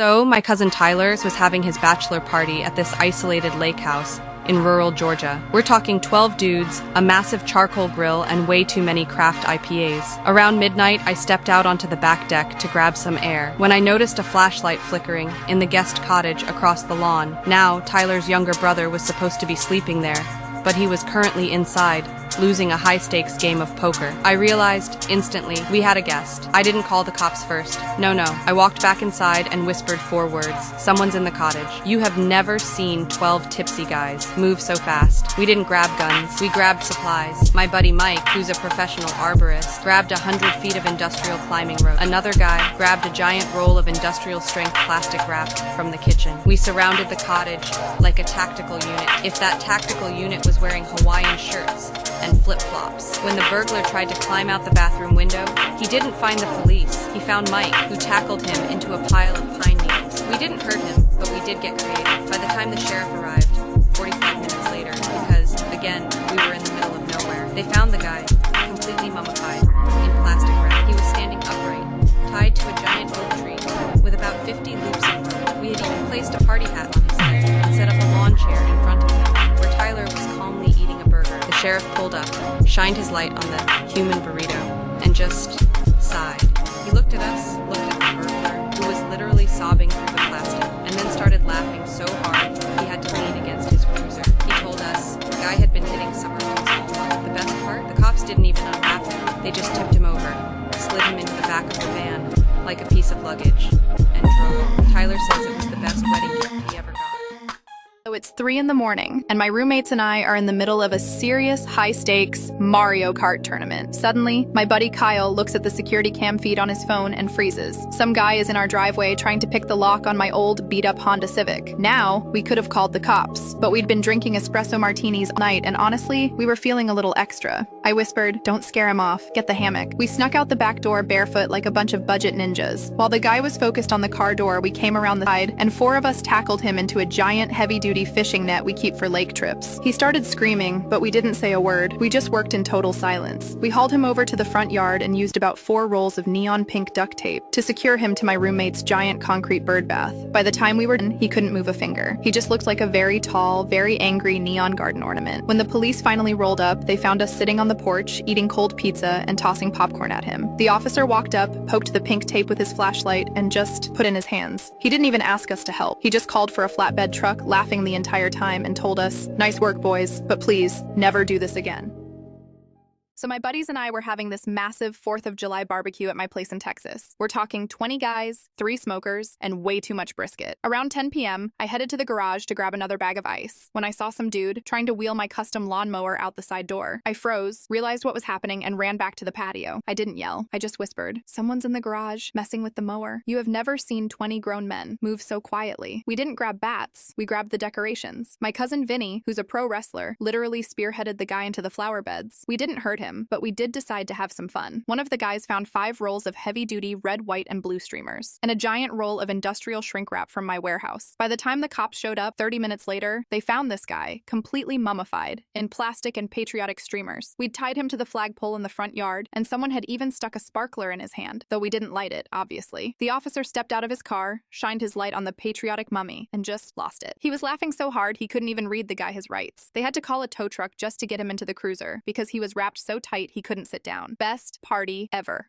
So, my cousin Tyler's was having his bachelor party at this isolated lake house in rural Georgia. We're talking 12 dudes, a massive charcoal grill, and way too many craft IPAs. Around midnight, I stepped out onto the back deck to grab some air when I noticed a flashlight flickering in the guest cottage across the lawn. Now, Tyler's younger brother was supposed to be sleeping there, but he was currently inside, losing a high-stakes game of poker. I realized instantly we had a guest. I didn't call the cops first. No. I walked back inside and whispered 4 words. Someone's in the cottage. You have never seen 12 tipsy guys move so fast. We didn't grab guns. We grabbed supplies. My buddy Mike, who's a professional arborist, grabbed 100 feet of industrial climbing rope. Another guy grabbed a giant roll of industrial-strength plastic wrap from the kitchen. We surrounded the cottage like a tactical unit. If that tactical unit was wearing Hawaiian shirts and flip-flops. When the burglar tried to climb out the bathroom window, he didn't find the police. He found Mike, who tackled him into a pile of pine needles. We didn't hurt him, but we did get creative. By the time the sheriff arrived, 45 minutes later, because, again, we were in the middle of nowhere, they found the guy, completely mummified, in plastic wrap. He was standing upright, tied to a giant oak tree, with about 50 loops of rope. We had even placed a party hat on his head and set up a lawn chair in front of him, where Tyler was calmly eating a burger. The sheriff pulled up, shined his light on the human burrito, and just sighed. He looked at us, looked at the burglar, who was literally sobbing through the plastic, and then started laughing so hard he had to lean against his cruiser. He told us the guy had been hitting summer homes all month. The best part? The cops didn't even unwrap him. They just tipped him over, slid him into the back of the van like a piece of luggage, and drove home. Tyler says it was the best wedding gift he ever got. So it's 3 in the morning, and my roommates and I are in the middle of a serious, high-stakes Mario Kart tournament. Suddenly, my buddy Kyle looks at the security cam feed on his phone and freezes. Some guy is in our driveway trying to pick the lock on my old, beat-up Honda Civic. Now, we could have called the cops, but we'd been drinking espresso martinis all night, and honestly, we were feeling a little extra. I whispered, "Don't scare him off, get the hammock." We snuck out the back door barefoot like a bunch of budget ninjas. While the guy was focused on the car door, we came around the side, and 4 of us tackled him into a giant, heavy-duty fishing net we keep for lake trips. He started screaming, but we didn't say a word. We just worked in total silence. We hauled him over to the front yard and used about 4 rolls of neon pink duct tape to secure him to my roommate's giant concrete bird bath. By the time we were done, he couldn't move a finger. He just looked like a very tall, very angry neon garden ornament. When the police finally rolled up, they found us sitting on the porch, eating cold pizza and tossing popcorn at him. The officer walked up, poked the pink tape with his flashlight, and just put in his hands. He didn't even ask us to help. He just called for a flatbed truck, laughing the entire time, and told us, "Nice work, boys, but please, never do this again." So my buddies and I were having this massive 4th of July barbecue at my place in Texas. We're talking 20 guys, 3 smokers, and way too much brisket. Around 10 p.m., I headed to the garage to grab another bag of ice when I saw some dude trying to wheel my custom lawnmower out the side door. I froze, realized what was happening, and ran back to the patio. I didn't yell. I just whispered, "Someone's in the garage, messing with the mower." You have never seen 20 grown men move so quietly. We didn't grab bats. We grabbed the decorations. My cousin Vinny, who's a pro wrestler, literally spearheaded the guy into the flower beds. We didn't hurt him, but we did decide to have some fun. One of the guys found 5 rolls of heavy-duty red, white, and blue streamers, and a giant roll of industrial shrink wrap from my warehouse. By the time the cops showed up 30 minutes later, they found this guy, completely mummified, in plastic and patriotic streamers. We'd tied him to the flagpole in the front yard, and someone had even stuck a sparkler in his hand, though we didn't light it, obviously. The officer stepped out of his car, shined his light on the patriotic mummy, and just lost it. He was laughing so hard he couldn't even read the guy his rights. They had to call a tow truck just to get him into the cruiser, because he was wrapped so tight he couldn't sit down. Best party ever.